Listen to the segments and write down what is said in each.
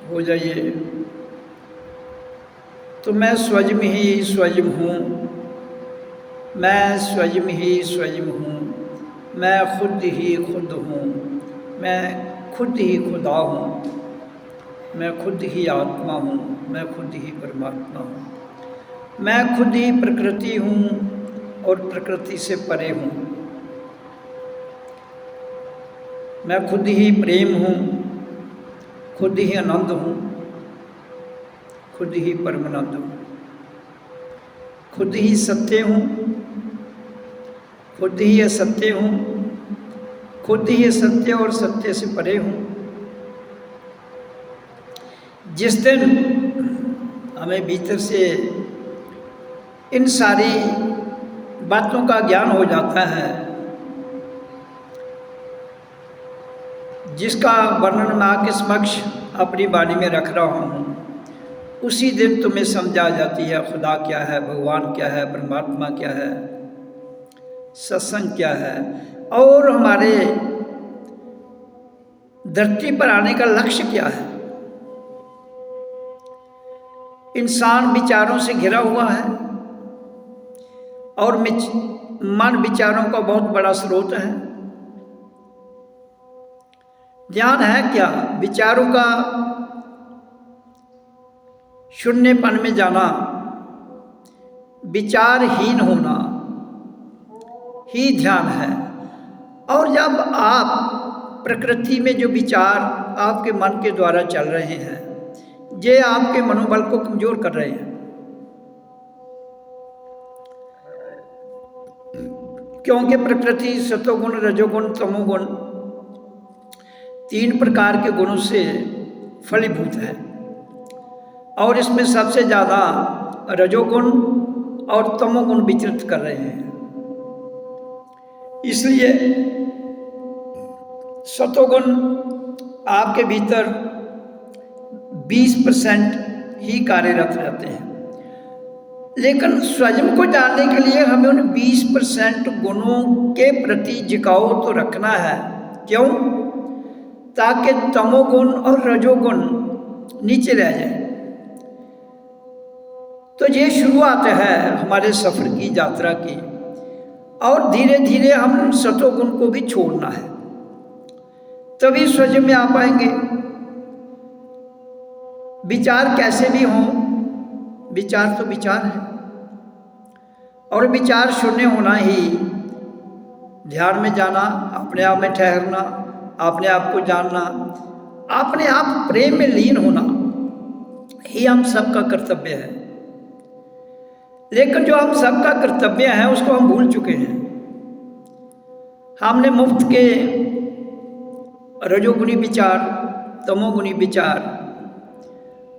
हो जाइए। तो मैं स्वयं ही स्वयं हूँ, मैं स्वयं ही स्वयं हूँ, मैं खुद ही खुद हूँ, मैं खुद ही खुदा हूँ, मैं खुद ही आत्मा हूँ, मैं खुद ही परमात्मा हूँ, मैं खुद ही प्रकृति हूँ और प्रकृति से परे हूँ, मैं खुद ही प्रेम हूँ, खुद ही आनंद हूँ, खुद ही परमानंद हूँ, खुद ही सत्य हूँ, खुद ही असत्य हूँ, खुद ही सत्य और सत्य से परे हूँ। जिस दिन हमें भीतर से इन सारी बातों का ज्ञान हो जाता है, जिसका वर्णन मैं आपके समक्ष अपनी वाणी में रख रहा हूँ, उसी दिन तुम्हें समझ आ जाती है खुदा क्या है, भगवान क्या है, परमात्मा क्या है, सत्संग क्या है और हमारे धरती पर आने का लक्ष्य क्या है। इंसान विचारों से घिरा हुआ है और मन विचारों का बहुत बड़ा स्रोत है। ज्ञान है क्या? विचारों का शून्यपन में जाना, विचारहीन होना ही ध्यान है। और जब आप प्रकृति में जो विचार आपके मन के द्वारा चल रहे हैं, ये आपके मनोबल को कमजोर कर रहे हैं, क्योंकि प्रकृति सतोगुण, रजोगुण, तमोगुण 3 प्रकार के गुणों से फलीभूत है और इसमें सबसे ज़्यादा रजोगुण और तमोगुण विचरित कर रहे हैं। इसलिए सतोगुण आपके भीतर 20% ही कार्यरत रहते हैं, लेकिन स्वयं को जानने के लिए हमें उन 20% गुणों के प्रति झुकाव तो रखना है। क्यों? ताकि तमोगुण और रजोगुण नीचे रह जाए। तो ये शुरुआत है हमारे सफर की, यात्रा की, और धीरे धीरे हम सतोगुण को भी छोड़ना है, तभी स्वयं में आ पाएंगे। विचार कैसे भी हों, विचार तो विचार है, और विचार शून्य होना ही ध्यान में जाना, अपने आप में ठहरना, अपने आप को जानना, अपने आप प्रेम में लीन होना ही हम सबका कर्तव्य है। लेकिन जो हम सबका कर्तव्य है उसको हम भूल चुके हैं। हमने मुफ्त के रजोगुणी विचार, तमोगुणी विचार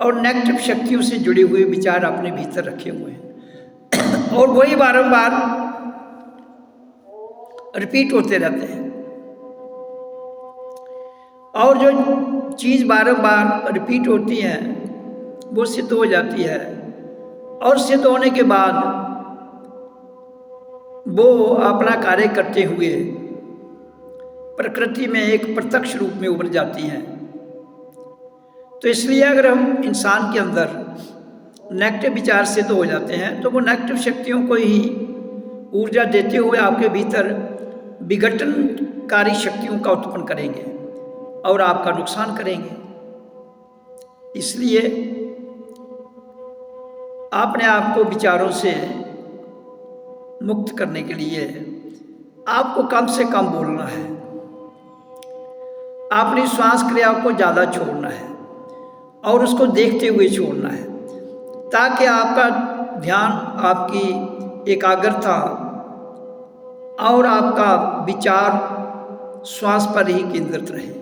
और नेगेटिव शक्तियों से जुड़े हुए विचार अपने भीतर रखे हुए हैं और वही बारंबार रिपीट होते रहते हैं। और जो चीज़ बारंबार रिपीट होती है वो सिद्ध हो जाती है और सिद्ध होने के बाद वो अपना कार्य करते हुए प्रकृति में एक प्रत्यक्ष रूप में उभर जाती हैं। तो इसलिए अगर हम इंसान के अंदर नेगेटिव विचार सिद्ध हो जाते हैं तो वो नेगेटिव शक्तियों को ही ऊर्जा देते हुए आपके भीतर विघटनकारी शक्तियों का उत्पन्न करेंगे और आपका नुकसान करेंगे। इसलिए अपने आप को विचारों से मुक्त करने के लिए आपको कम से कम बोलना है, अपनी श्वास क्रियाओं को ज़्यादा छोड़ना है और उसको देखते हुए छोड़ना है, ताकि आपका ध्यान, आपकी एकाग्रता और आपका विचार श्वास पर ही केंद्रित रहे।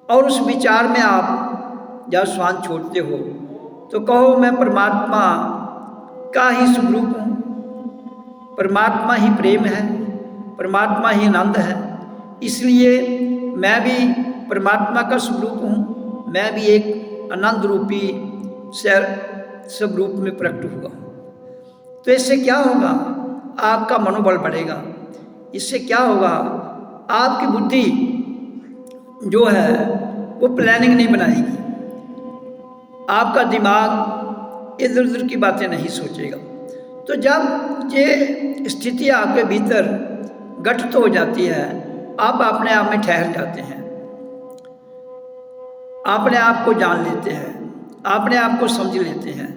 और उस विचार में आप जब श्वास छोड़ते हो तो कहो मैं परमात्मा का ही स्वरूप हूँ, परमात्मा ही प्रेम है, परमात्मा ही आनंद है, इसलिए मैं भी परमात्मा का स्वरूप हूँ, मैं भी एक आनंद रूपी स्वरूप में प्रकट हुआ। तो इससे क्या होगा? आपका मनोबल बढ़ेगा। इससे क्या होगा? आपकी बुद्धि जो है वो प्लानिंग नहीं बनाएगी, आपका दिमाग इधर उधर की बातें नहीं सोचेगा। तो जब ये स्थिति आपके भीतर गठित हो जाती है, आप अपने आप में ठहर जाते हैं, अपने आप को जान लेते हैं, अपने आप को समझ लेते हैं।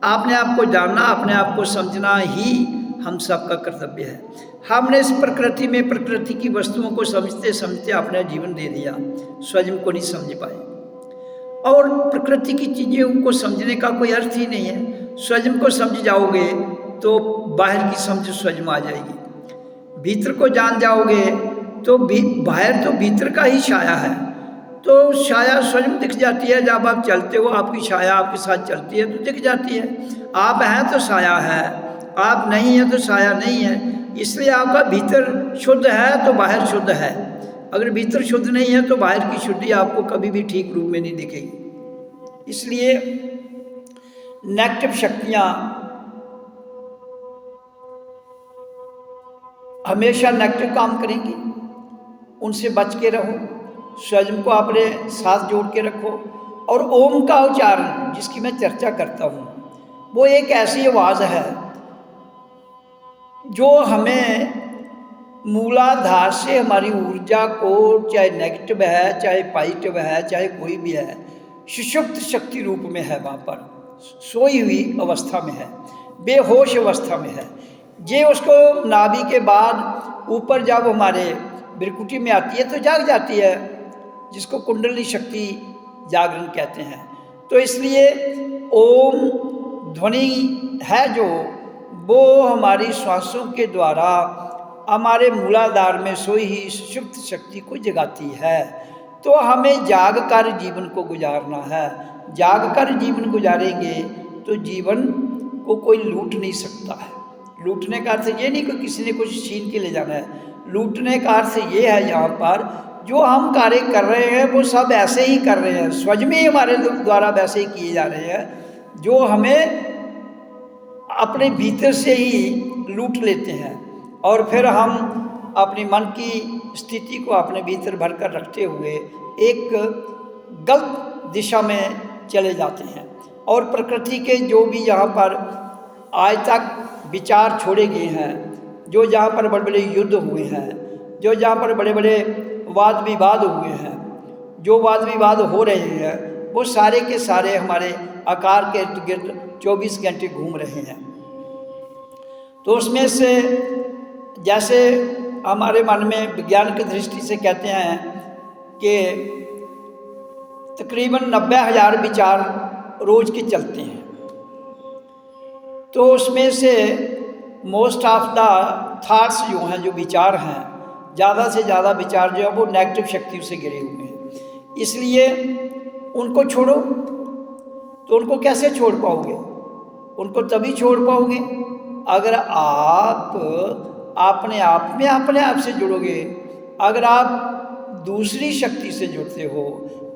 अपने आप को जानना, अपने आप को समझना ही हम सबका कर्तव्य है। हमने इस प्रकृति में प्रकृति की वस्तुओं को समझते समझते अपना जीवन दे दिया, स्वयं को नहीं समझ पाए। और प्रकृति की चीज़ों को समझने का कोई अर्थ ही नहीं है। स्वयं को समझ जाओगे तो बाहर की समझ स्वयं आ जाएगी। भीतर को जान जाओगे तो बाहर तो भीतर का ही छाया है, तो छाया स्वयं दिख जाती है। जब आप चलते हो आपकी छाया आपके साथ चलती है तो दिख जाती है। आप हैं तो छाया है, आप नहीं है तो छाया नहीं है। इसलिए आपका भीतर शुद्ध है तो बाहर शुद्ध है। अगर भीतर शुद्ध नहीं है तो बाहर की शुद्धि आपको कभी भी ठीक रूप में नहीं दिखेगी। इसलिए नेगेटिव शक्तियाँ हमेशा नेगेटिव काम करेंगी, उनसे बच के रहो, स्वयं को अपने साथ जोड़ के रखो। और ओम का उच्चारण जिसकी मैं चर्चा करता हूँ वो एक ऐसी आवाज़ है जो हमें मूलाधार से हमारी ऊर्जा को, चाहे नेगेटिव है चाहे पॉजिटिव है चाहे कोई भी है, सुषुप्त शक्ति रूप में है, वहाँ पर सोई हुई अवस्था में है, बेहोश अवस्था में है। ये उसको नाभि के बाद ऊपर जब हमारे बिरकुटी में आती है तो जाग जाती है, जिसको कुंडली शक्ति जागरण कहते हैं। तो इसलिए ओम ध्वनि है जो वो हमारी श्वासों के द्वारा हमारे मूलाधार में सोई ही सुषुप्त शक्ति को जगाती है। तो हमें जाग कर जीवन को गुजारना है। जाग कर जीवन गुजारेंगे तो जीवन को कोई लूट नहीं सकता है। लूटने का अर्थ ये नहीं कि किसी ने कुछ छीन के ले जाना है। लूटने का अर्थ ये है यहाँ पर जो हम कार्य कर रहे हैं वो सब ऐसे ही कर रहे हैं, स्वयं ही हमारे द्वारा वैसे ही किए जा रहे हैं, जो हमें अपने भीतर से ही लूट लेते हैं। और फिर हम अपनी मन की स्थिति को अपने भीतर भर कर रखते हुए एक गलत दिशा में चले जाते हैं। और प्रकृति के जो भी यहाँ पर आज तक विचार छोड़े गए हैं, जो जहाँ पर बड़े बड़े युद्ध हुए हैं, जो जहाँ पर बड़े बड़े वाद विवाद हुए हैं, जो वाद विवाद हो रहे हैं, वो सारे के सारे हमारे आकार के इर्द गिर्द 24 घंटे घूम रहे हैं। तो उसमें से जैसे हमारे मन में विज्ञान की दृष्टि से कहते हैं कि तकरीबन 90,000 विचार रोज के चलते हैं, तो उसमें से मोस्ट ऑफ द थॉट्स जो हैं, जो विचार हैं, ज़्यादा से ज़्यादा विचार जो है वो नेगेटिव शक्तियों से घिरे हुए हैं। इसलिए उनको छोड़ो। तो उनको कैसे छोड़ पाओगे? उनको तभी छोड़ पाओगे अगर आप अपने आप से जुड़ोगे। अगर आप दूसरी शक्ति से जुड़ते हो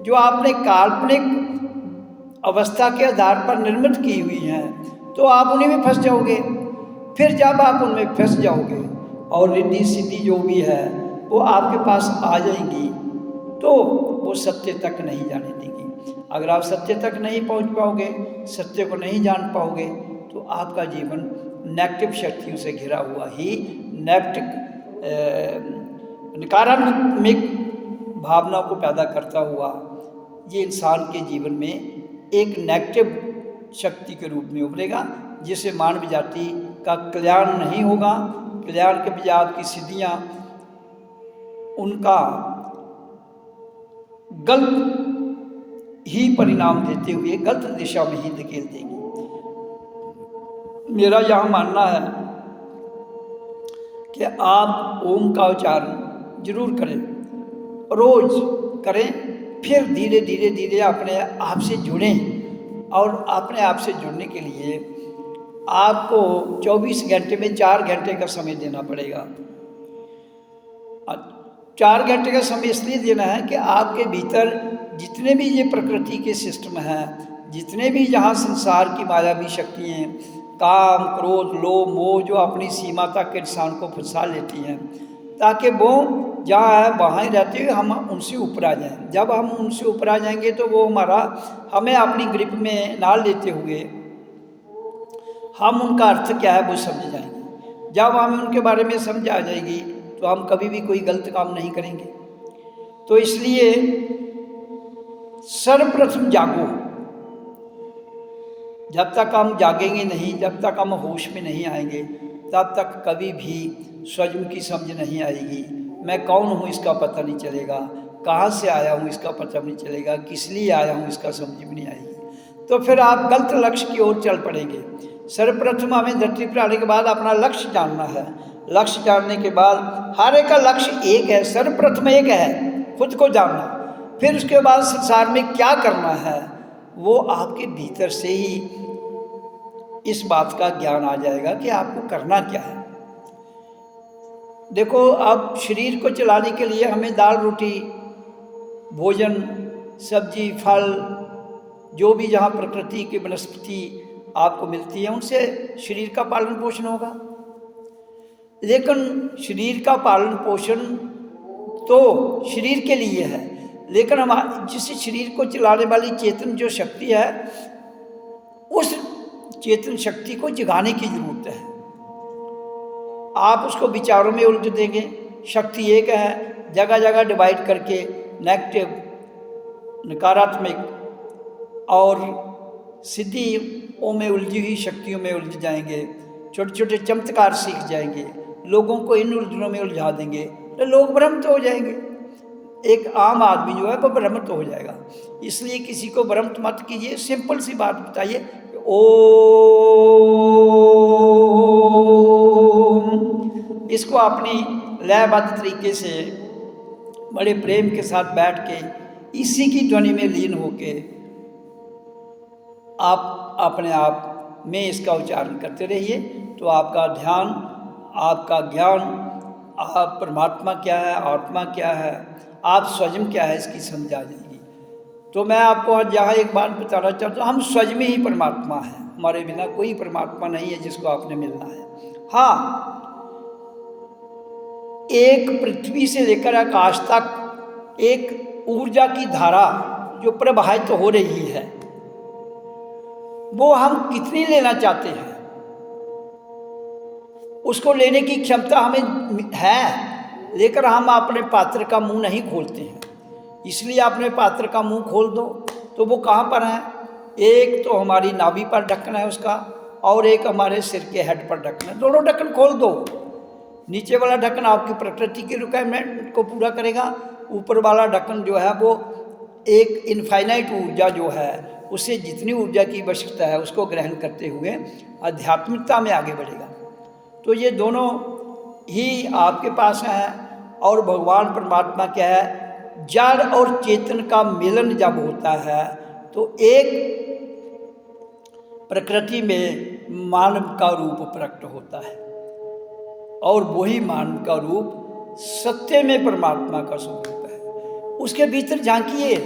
जो आपने काल्पनिक अवस्था के आधार पर निर्मित की हुई हैं, तो आप उन्हीं में फंस जाओगे। फिर जब आप उनमें फंस जाओगे और रिद्धि सिद्धि जो भी है वो आपके पास आ जाएंगी, तो वो सत्य तक नहीं जाने देंगी। अगर आप सत्य तक नहीं पहुंच पाओगे, सत्य को नहीं जान पाओगे, तो आपका जीवन नेगेटिव शक्तियों से घिरा हुआ ही, नकारात्मक भावनाओं को पैदा करता हुआ ये इंसान के जीवन में एक नेगेटिव शक्ति के रूप में उभरेगा, जिससे मानव जाति का कल्याण नहीं होगा। कल्याण के बजाय आपकी सिद्धियाँ उनका गलत ही परिणाम देते हुए गलत दिशा में ही धकेल देंगी। मेरा यह मानना है कि आप ओम का उच्चारण जरूर करें, रोज करें, फिर धीरे धीरे अपने आप से जुड़ें। और अपने आप से जुड़ने के लिए आपको 24 घंटे में 4 घंटे का समय देना पड़ेगा। 4 घंटे का समय इसलिए देना है कि आपके भीतर जितने भी ये प्रकृति के सिस्टम हैं, जितने भी जहाँ संसार की मायावी शक्तियाँ, काम, क्रोध, लोभ, मोह, जो अपनी सीमा तक इंसान को फंसा लेती हैं, ताकि वो जहाँ है वहाँ ही रहते हुए हम उनसे ऊपर आ जाएं। जब हम उनसे ऊपर आ जाएंगे तो वो हमें अपनी ग्रिप में ना लेते हुए हम उनका अर्थ क्या है वो समझ जाएंगे। जब हमें उनके बारे में समझ आ जाएगी तो हम कभी भी कोई गलत काम नहीं करेंगे। तो इसलिए सर्वप्रथम जागो। जब तक हम जागेंगे नहीं, जब तक हम होश में नहीं आएंगे, तब तक कभी भी स्वयं की समझ नहीं आएगी। मैं कौन हूँ इसका पता नहीं चलेगा, कहाँ से आया हूँ इसका पता नहीं चलेगा, किस लिए आया हूँ इसका समझ भी नहीं आएगी। तो फिर आप गलत लक्ष्य की ओर चल पड़ेंगे। सर्वप्रथम हमें धरती पर आने के बाद अपना लक्ष्य जानना है। लक्ष्य जानने के बाद हर एक का लक्ष्य एक है, सर्वप्रथम एक है, खुद को जानना। फिर उसके बाद संसार में क्या करना है वो आपके भीतर से ही इस बात का ज्ञान आ जाएगा कि आपको करना क्या है। देखो, अब शरीर को चलाने के लिए हमें दाल रोटी, भोजन, सब्जी, फल, जो भी जहाँ प्रकृति की वनस्पति आपको मिलती है उनसे शरीर का पालन पोषण होगा। लेकिन शरीर का पालन पोषण तो शरीर के लिए है, लेकिन हम जिस शरीर को चलाने वाली चेतन जो शक्ति है, उस चेतन शक्ति को जगाने की जरूरत है। आप उसको विचारों में उलझ देंगे। शक्ति एक है, जगह जगह डिवाइड करके नेगेटिव, नकारात्मक और सिद्धियों में उलझी हुई शक्तियों में उलझ जाएंगे। छोटे छोटे चमत्कार सीख जाएंगे, लोगों को इन उलझनों में उलझा देंगे तो लोग भ्रमित हो जाएंगे। एक आम आदमी जो है वो भ्रमित हो जाएगा। इसलिए किसी को भ्रमित मत कीजिए। सिंपल सी बात बताइए, ओम, इसको अपनी लयबद्ध तरीके से बड़े प्रेम के साथ बैठ के इसी की ध्वनि में लीन होके आप अपने आप में इसका उच्चारण करते रहिए। तो आपका ध्यान, आपका ज्ञान, आप परमात्मा क्या है, आत्मा क्या है, आप स्वयं क्या है, इसकी समझ आ जाएगी। तो मैं आपको आज यहाँ एक बात बताना चाहता हूँ, हम स्वयं ही परमात्मा हैं। हमारे बिना कोई परमात्मा नहीं है जिसको आपने मिलना है। हाँ, एक पृथ्वी से लेकर आकाश तक एक ऊर्जा की धारा जो प्रवाहित हो रही है, वो हम कितनी लेना चाहते हैं, उसको लेने की क्षमता हमें है, लेकिन हम अपने पात्र का मुंह नहीं खोलते हैं। इसलिए अपने पात्र का मुंह खोल दो तो वो कहाँ पर है? एक तो हमारी नाभि पर ढक्कन है उसका, और एक हमारे सिर के हेड पर ढक्कन है। दोनों ढक्कन खोल दो। नीचे वाला ढक्कन आपकी प्रकृति की रिक्वायरमेंट को पूरा करेगा, ऊपर वाला ढक्कन जो है वो एक इनफाइनाइट ऊर्जा जो है, उससे जितनी ऊर्जा की आवश्यकता है उसको ग्रहण करते हुए आध्यात्मिकता में आगे बढ़ेगा। तो ये दोनों ही आपके पास हैं। और भगवान परमात्मा क्या है, जड़ और चेतन का मिलन जब होता है तो एक प्रकृति में मानव का रूप प्रकट होता है, और वही मानव का रूप सत्य में परमात्मा का स्वरूप है। उसके भीतर झांकिए।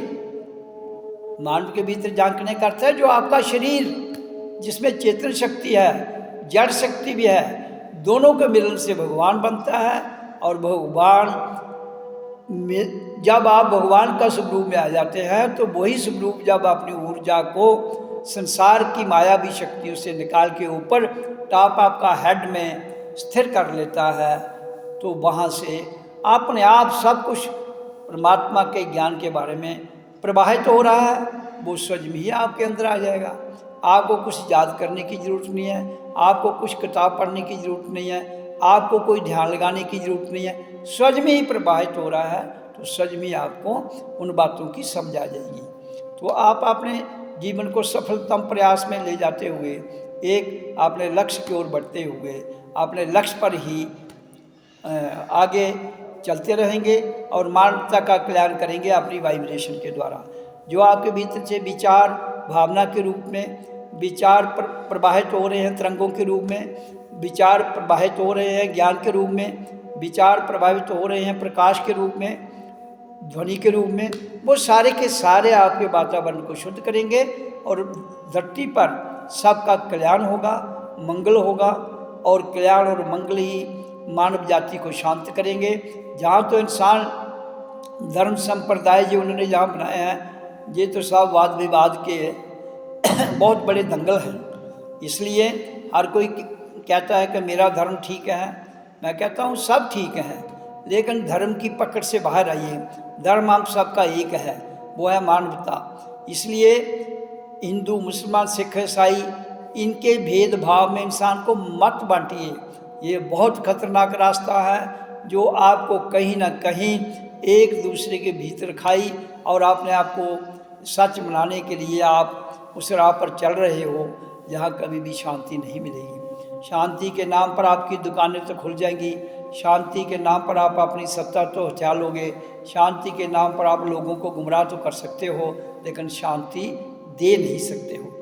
मानव के भीतर झांकने का अर्थ है जो आपका शरीर, जिसमें चेतन शक्ति है, जड़ शक्ति भी है, दोनों के मिलन से भगवान बनता है। और भगवान में जब आप भगवान का स्वरूप में आ जाते हैं तो वही स्वरूप जब अपनी ऊर्जा को संसार की मायावी शक्तियों से निकाल के ऊपर टॉप आपका हेड में स्थिर कर लेता है, तो वहाँ से अपने आप सब कुछ परमात्मा के ज्ञान के बारे में प्रवाहित तो हो रहा है, वो स्वयं ही आपके अंदर आ जाएगा। आपको कुछ याद करने की ज़रूरत नहीं है, आपको कुछ किताब पढ़ने की ज़रूरत नहीं है, आपको कोई ध्यान लगाने की ज़रूरत नहीं है, स्वयं ही प्रवाहित हो रहा है। तो स्वयं ही आपको उन बातों की समझ आ जाएगी। तो आप अपने जीवन को सफलतम प्रयास में ले जाते हुए एक अपने लक्ष्य की ओर बढ़ते हुए अपने लक्ष्य पर ही आगे चलते रहेंगे और मानवता का कल्याण करेंगे अपनी वाइब्रेशन के द्वारा। जो आपके भीतर से विचार भावना के रूप में विचार प्रवाहित हो रहे हैं, तरंगों के रूप में विचार प्रवाहित हो रहे हैं, ज्ञान के रूप में विचार प्रभावित हो रहे हैं, प्रकाश के रूप में, ध्वनि के रूप में, वो सारे के सारे आपके वातावरण को शुद्ध करेंगे और धरती पर सबका कल्याण होगा, मंगल होगा। और कल्याण और मंगल ही मानव जाति को शांत करेंगे। जहाँ तो इंसान धर्म संप्रदाय जो उन्होंने जहाँ बनाए हैं, ये तो सब वाद विवाद के बहुत बड़े दंगल हैं। इसलिए हर कोई कहता है कि मेरा धर्म ठीक है। मैं कहता हूँ सब ठीक है, लेकिन धर्म की पकड़ से बाहर आइए। धर्म हम सबका एक है, वो है मानवता। इसलिए हिंदू, मुसलमान, सिख, ईसाई, इनके भेदभाव में इंसान को मत बांटिए। ये बहुत खतरनाक रास्ता है जो आपको कहीं ना कहीं एक दूसरे के भीतर खाई और अपने आप को सच मनाने के लिए आप उस राह पर चल रहे हो जहाँ कभी भी शांति नहीं मिलेगी। शांति के नाम पर आपकी दुकानें तो खुल जाएंगी, शांति के नाम पर आप अपनी सत्ता तो हथिया लोगे, शांति के नाम पर आप लोगों को गुमराह तो कर सकते हो, लेकिन शांति दे नहीं सकते हो।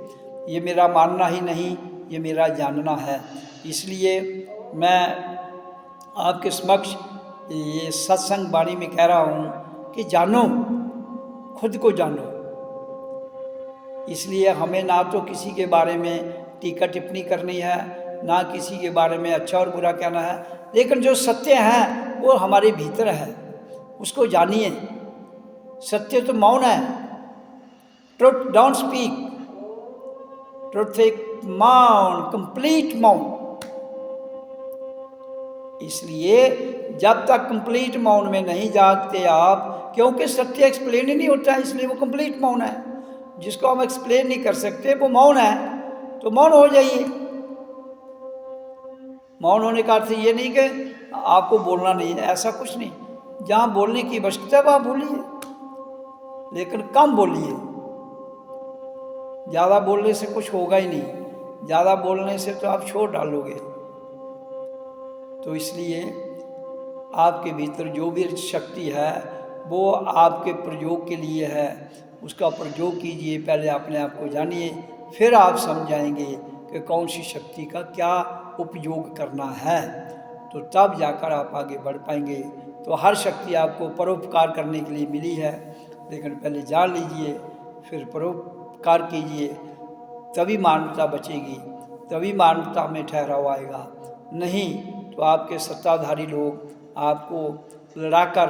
ये मेरा मानना ही नहीं, ये मेरा जानना है। इसलिए मैं आपके समक्ष ये सत्संग वाणी में कह रहा हूँ कि जानो, खुद को जानो। इसलिए हमें ना तो किसी के बारे में टीका टिप्पणी करनी है, ना किसी के बारे में अच्छा और बुरा कहना है, लेकिन जो सत्य है वो हमारे भीतर है, उसको जानिए। सत्य तो मौन है, ट्रुथ डोंट स्पीक, ट्रुथ एक मौन, कंप्लीट मौन। इसलिए जब तक कंप्लीट मौन में नहीं जाते आप, क्योंकि सत्य एक्सप्लेन ही नहीं होता, इसलिए वो कंप्लीट मौन है। जिसको हम एक्सप्लेन नहीं कर सकते वो मौन है, तो मौन हो जाइए। मौन होने का अर्थ ये नहीं कि आपको बोलना नहीं है, ऐसा कुछ नहीं। जहाँ बोलने की आवश्यकता वहाँ बोलिए, लेकिन कम बोलिए। ज़्यादा बोलने से कुछ होगा ही नहीं, ज़्यादा बोलने से तो आप छोड़ डालोगे। तो इसलिए आपके भीतर जो भी शक्ति है वो आपके प्रयोग के लिए है, उसका प्रयोग कीजिए। पहले अपने आप को जानिए, फिर आप समझाएंगे कि कौन सी शक्ति का क्या उपयोग करना है, तो तब जाकर आप आगे बढ़ पाएंगे। तो हर शक्ति आपको परोपकार करने के लिए मिली है, लेकिन पहले जान लीजिए, फिर परोपकार कीजिए, तभी मानवता बचेगी, तभी मानवता में ठहराव आएगा। नहीं तो आपके सत्ताधारी लोग आपको लड़ाकर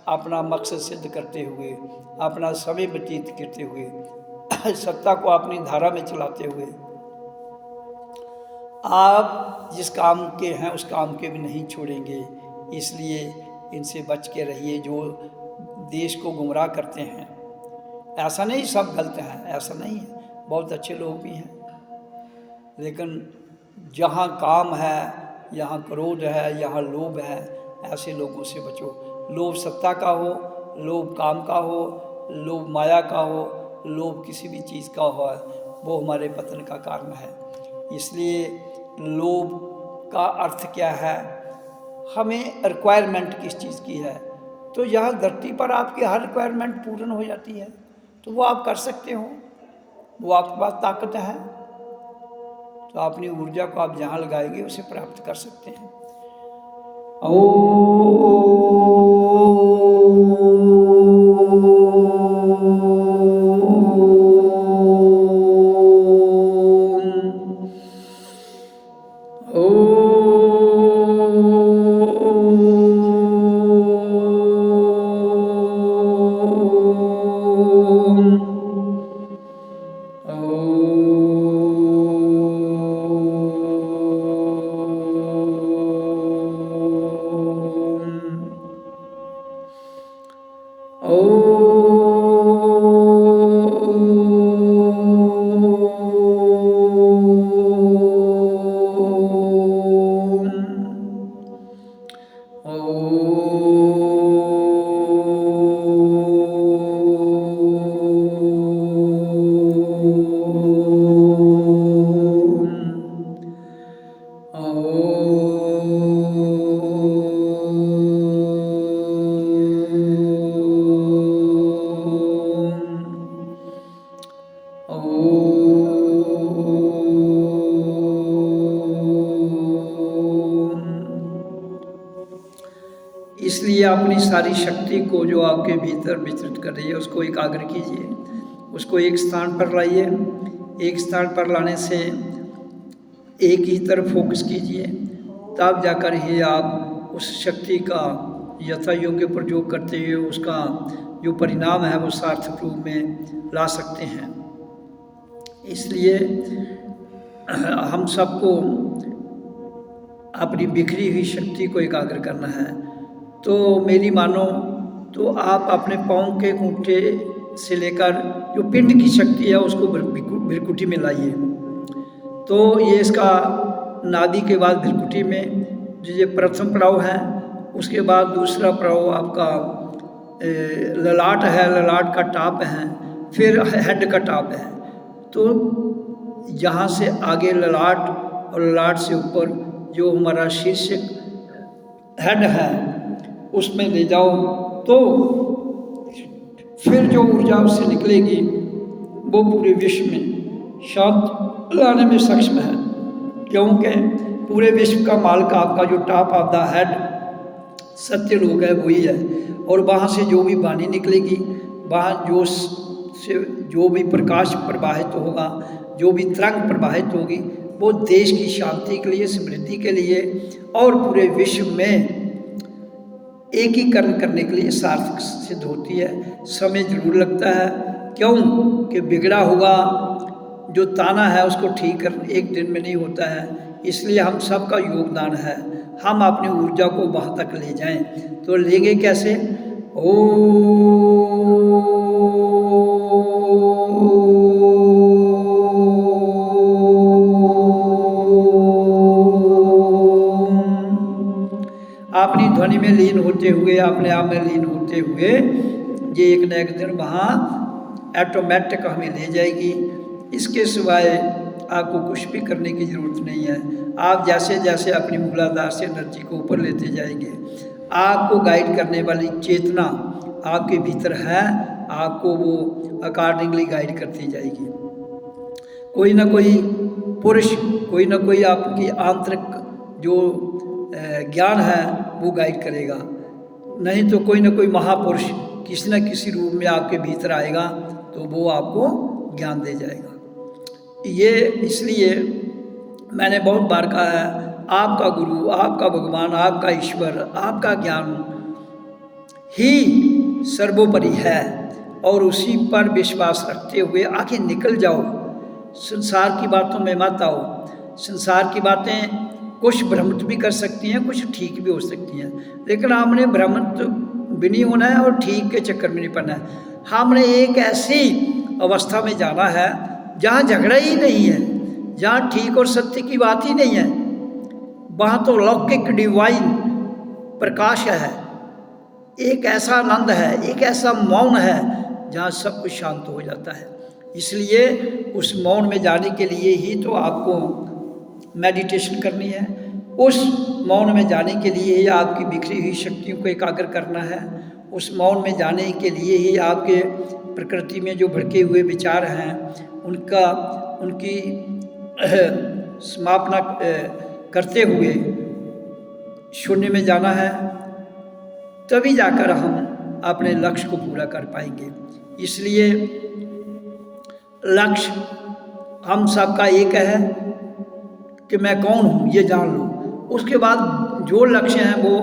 अपना मकसद सिद्ध करते हुए, अपना समय व्यतीत करते हुए, सत्ता को अपनी धारा में चलाते हुए, आप जिस काम के हैं उस काम के भी नहीं छोड़ेंगे। इसलिए इनसे बच के रहिए जो देश को गुमराह करते हैं। ऐसा नहीं सब गलत हैं, ऐसा नहीं है, बहुत अच्छे लोग भी हैं। लेकिन जहाँ काम है, यहाँ क्रोध है, यहाँ लोभ है, ऐसे लोगों से बचो। लोभ सत्ता का हो, लोभ काम का हो, लोभ माया का हो, लोभ किसी भी चीज़ का हो, वो हमारे पतन का कारण है। इसलिए लोभ का अर्थ क्या है? हमें रिक्वायरमेंट किस चीज़ की है, तो यहाँ धरती पर आपकी हर रिक्वायरमेंट पूर्ण हो जाती है, तो वो आप कर सकते हो, वो आपके पास ताकत है, तो अपनी ऊर्जा को आप जहाँ लगाएंगे उसे प्राप्त कर सकते हैं। इसलिए अपनी सारी शक्ति को जो आपके भीतर विचरित कर रही है उसको एकाग्र कीजिए, उसको एक स्थान पर लाइए। एक स्थान पर लाने से एक ही तरफ फोकस कीजिए, तब जाकर ही आप उस शक्ति का यथा योग्य प्रयोग करते हुए उसका जो परिणाम है वो सार्थक रूप में ला सकते हैं। इसलिए हम सबको अपनी बिखरी हुई शक्ति को एकाग्र करना है। तो मेरी मानो तो आप अपने पाँव के अंगूठे से लेकर जो पिंड की शक्ति है उसको भृकुटी में लाइए। तो ये इसका नाभि के बाद भृकुटी में जो ये प्रथम पड़ाव है, उसके बाद दूसरा पड़ाव आपका ललाट है, ललाट का टाप है, फिर हेड का टाप है। तो यहाँ से आगे ललाट और ललाट से ऊपर जो हमारा शीर्षक हेड है उसमें ले जाओ, तो फिर जो ऊर्जा उससे निकलेगी वो पूरे विश्व में शांति लाने में सक्षम है। क्योंकि पूरे विश्व का मालिक आपका जो टॉप ऑफ द हेड सत्य लोक है वही है, और वहाँ से जो भी वाणी निकलेगी, वहाँ जो भी प्रकाश प्रवाहित होगा, जो भी तरंग प्रवाहित होगी, वो देश की शांति के लिए, समृद्धि के लिए और पूरे विश्व में एकीकरण करने के लिए सार्थक सिद्ध होती है। समय जरूर लगता है, क्यों कि बिगड़ा हुआ जो ताना है उसको ठीक कर एक दिन में नहीं होता है। इसलिए हम सबका योगदान है, हम अपनी ऊर्जा को वहाँ तक ले जाएं। तो लेंगे कैसे? अपनी ध्वनि में लीन होते हुए, अपने आप में लीन होते हुए ये एक न एक दिन वहाँ ऑटोमेटिक हमें ले जाएगी। इसके सिवाय आपको कुछ भी करने की ज़रूरत नहीं है। आप जैसे जैसे अपनी मूलाधार से एनर्जी को ऊपर लेते जाएंगे, आपको गाइड करने वाली चेतना आपके भीतर है, आपको वो अकॉर्डिंगली गाइड करती जाएगी। कोई ना कोई पुरुष, कोई ना कोई आपकी आंतरिक जो ज्ञान है वो गाइड करेगा, नहीं तो कोई ना कोई महापुरुष किसी न किसी रूप में आपके भीतर आएगा तो वो आपको ज्ञान दे जाएगा। ये इसलिए मैंने बहुत बार कहा है, आपका गुरु, आपका भगवान, आपका ईश्वर, आपका ज्ञान ही सर्वोपरि है, और उसी पर विश्वास रखते हुए आगे निकल जाओ। संसार की बातों में मत आओ। संसार की बातें कुछ भ्रमित भी कर सकती हैं, कुछ ठीक भी हो सकती हैं, लेकिन हमने भ्रमित भी नहीं होना है और ठीक के चक्कर में नहीं पड़ना है। हमने एक ऐसी अवस्था में जाना है जहाँ झगड़ा ही नहीं है, जहाँ ठीक और सत्य की बात ही नहीं है, वहाँ तो लौकिक डिवाइन प्रकाश है, एक ऐसा आनंद है, एक ऐसा मौन है जहाँ सब कुछ शांत हो जाता है। इसलिए उस मौन में जाने के लिए ही तो आपको मेडिटेशन करनी है, उस मौन में जाने के लिए ही आपकी बिखरी हुई शक्तियों को एकाग्र करना है, उस मौन में जाने के लिए ही आपके प्रकृति में जो भड़के हुए विचार हैं उनकी समापना करते हुए शून्य में जाना है, तभी जाकर हम अपने लक्ष्य को पूरा कर पाएंगे। इसलिए लक्ष्य हम सबका एक है कि मैं कौन हूँ ये जान लो। उसके बाद जो लक्ष्य हैं वो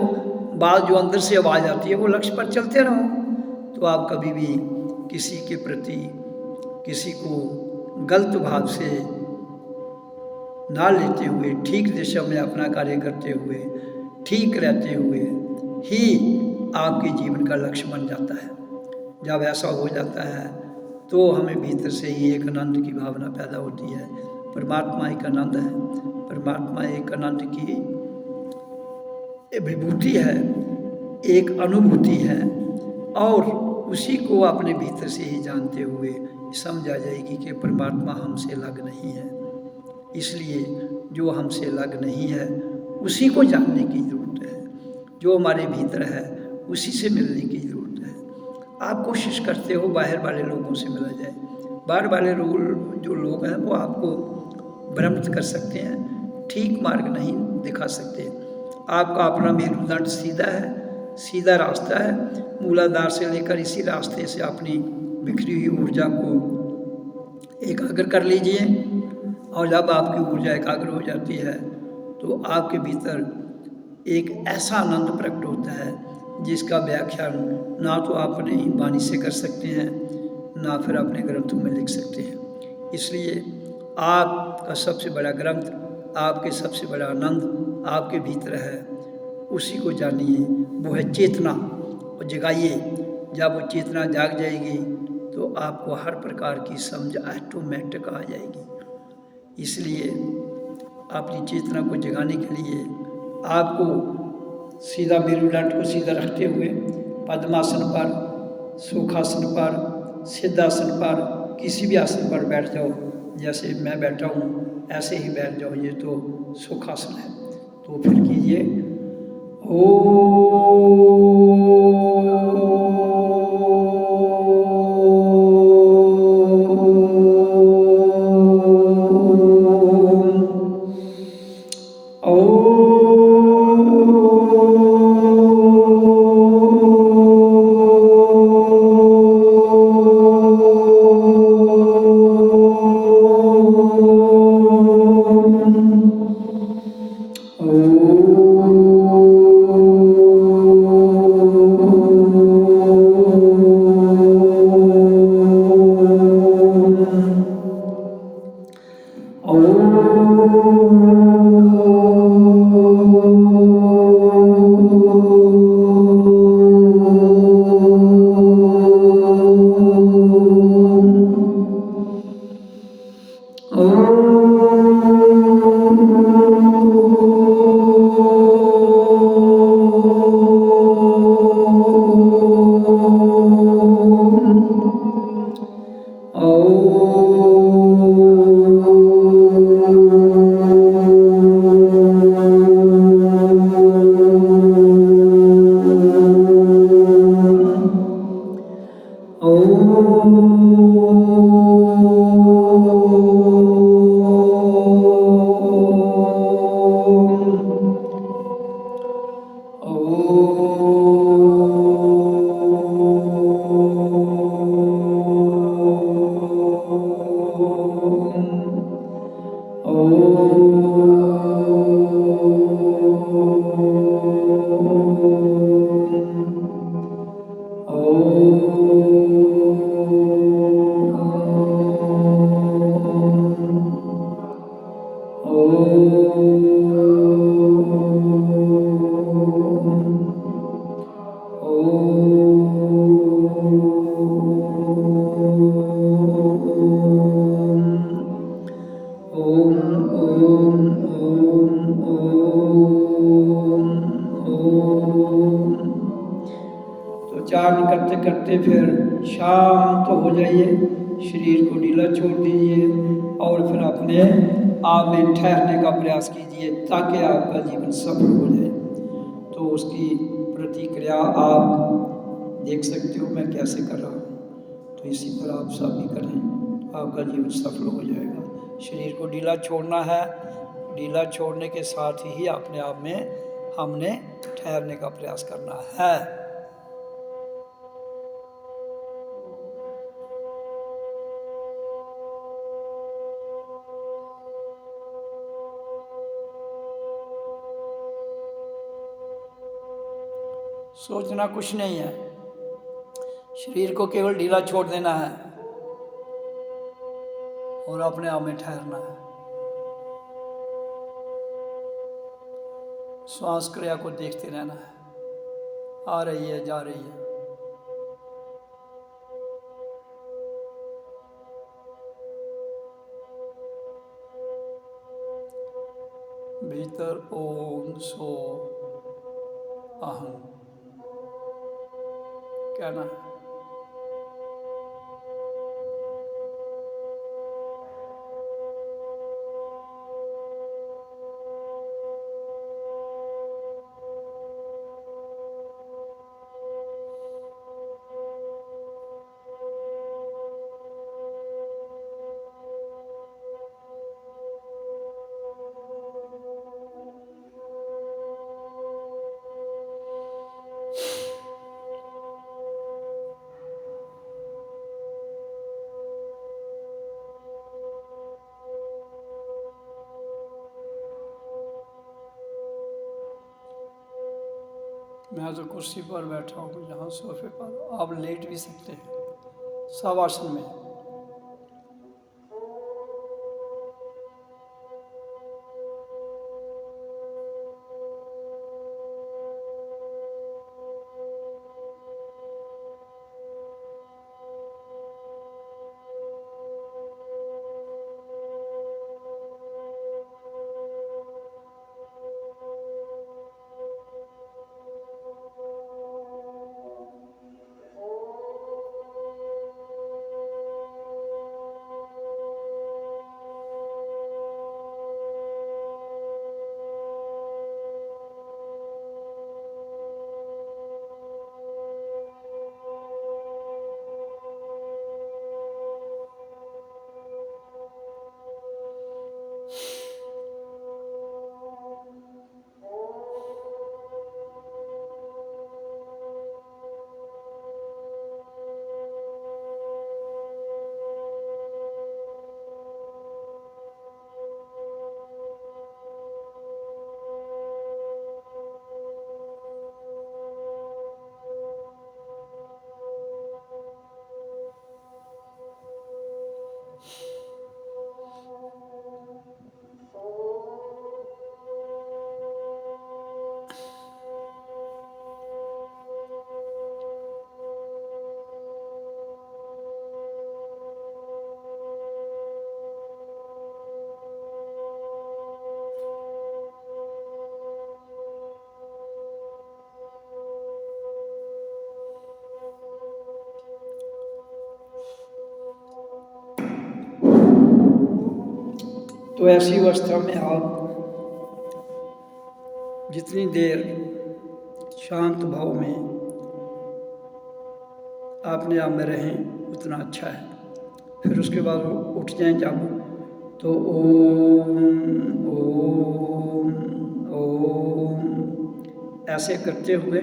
बात जो अंदर से आवाज़ आती है वो लक्ष्य पर चलते रहो, तो आप कभी भी किसी के प्रति किसी को गलत भाव से ना लेते हुए, ठीक दिशा में अपना कार्य करते हुए, ठीक रहते हुए ही आपके जीवन का लक्ष्य बन जाता है। जब ऐसा हो जाता है तो हमें भीतर से ही एक आनंद की भावना पैदा होती है। परमात्मा एक आनंद है, परमात्मा एक आनंद की विभूति है, एक अनुभूति है, और उसी को अपने भीतर से ही जानते हुए समझ आ जाएगी कि परमात्मा हमसे अलग नहीं है। इसलिए जो हमसे अलग नहीं है उसी को जानने की ज़रूरत है, जो हमारे भीतर है उसी से मिलने की ज़रूरत है। आप कोशिश करते हो बाहर वाले लोगों से मिला जाए, बाहर वाले जो लोग हैं वो आपको भ्रमित कर सकते हैं, ठीक मार्ग नहीं दिखा सकते। आपका अपना मेरुदंड सीधा है, सीधा रास्ता है, मूलाधार से लेकर इसी रास्ते से अपनी बिखरी हुई ऊर्जा को एकाग्र कर लीजिए, और जब आपकी ऊर्जा एकाग्र हो जाती है तो आपके भीतर एक ऐसा आनंद प्रकट होता है जिसका व्याख्यान ना तो आप अपनी वाणी से कर सकते हैं, ना फिर अपने ग्रंथों में लिख सकते हैं। इसलिए आपका सबसे बड़ा ग्रंथ, आपके सबसे बड़ा आनंद आपके भीतर है, उसी को जानिए, वो है चेतना, और जगाइए। जब वो चेतना जाग जाएगी तो आपको हर प्रकार की समझ ऑटोमेटिक आ जाएगी। इसलिए अपनी चेतना को जगाने के लिए आपको सीधा मेरुदंड को सीधा रखते हुए पद्मासन पर, सुखासन पर, सिद्धासन पर, किसी भी आसन पर बैठ जाओ। जैसे मैं बैठा हूँ ऐसे ही बैठ जाओ, ये तो सुखासन है। तो फिर कीजिए ओम उच्चारण करते करते फिर शांत हो जाइए, शरीर को ढीला छोड़ दीजिए और फिर अपने आप में ठहरने का प्रयास कीजिए ताकि आपका जीवन सफल हो जाए। तो उसकी प्रतिक्रिया आप देख सकते हो मैं कैसे कर रहा हूँ। तो इसी तरह आप सब भी करें, आपका जीवन सफल हो जाएगा। शरीर को ढीला छोड़ना है, ढीला छोड़ने के साथ ही अपने आप में हमने ठहरने का प्रयास करना है। सोचना कुछ नहीं है, शरीर को केवल ढीला छोड़ देना है और अपने आप में ठहरना है। श्वास क्रिया को देखते रहना है, आ रही है जा रही है। भीतर ओम सो अहम कहना है। मैं तो कुर्सी पर बैठा हूँ, यहाँ सोफे पर, आप लेट भी सकते हैं शवासन में। तो ऐसी अवस्था में आप जितनी देर शांत भाव में अपने आप में रहें उतना अच्छा है। फिर उसके बाद वो उठ जाएं जब, तो ओम ओम ओम ऐसे करते हुए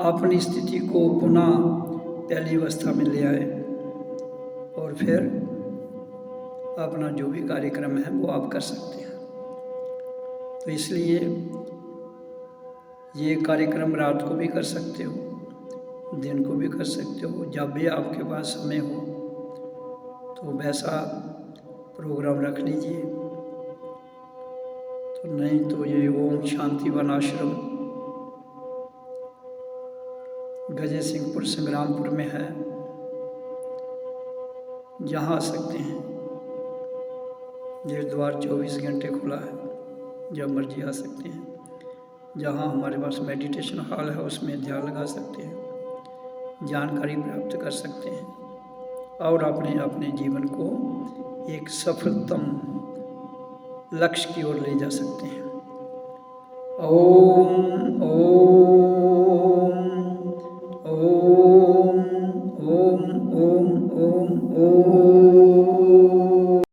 अपनी स्थिति को पुनः पहली अवस्था में ले आए और फिर अपना जो भी कार्यक्रम है वो आप कर सकते हैं। तो इसलिए ये कार्यक्रम रात को भी कर सकते हो, दिन को भी कर सकते हो, जब भी आपके पास समय हो तो वैसा प्रोग्राम रख लीजिए। तो नहीं तो ये ओम शांति वन आश्रम गजय सिंहपुर संग्रामपुर में है, जहाँ आ सकते हैं। ये द्वार 24 घंटे खुला है, जब मर्जी आ सकते हैं। जहाँ हमारे पास मेडिटेशन हॉल है उसमें ध्यान लगा सकते हैं। जानकारी प्राप्त कर सकते हैं और अपने अपने जीवन को एक सफलतम लक्ष्य की ओर ले जा सकते हैं। ओम ओम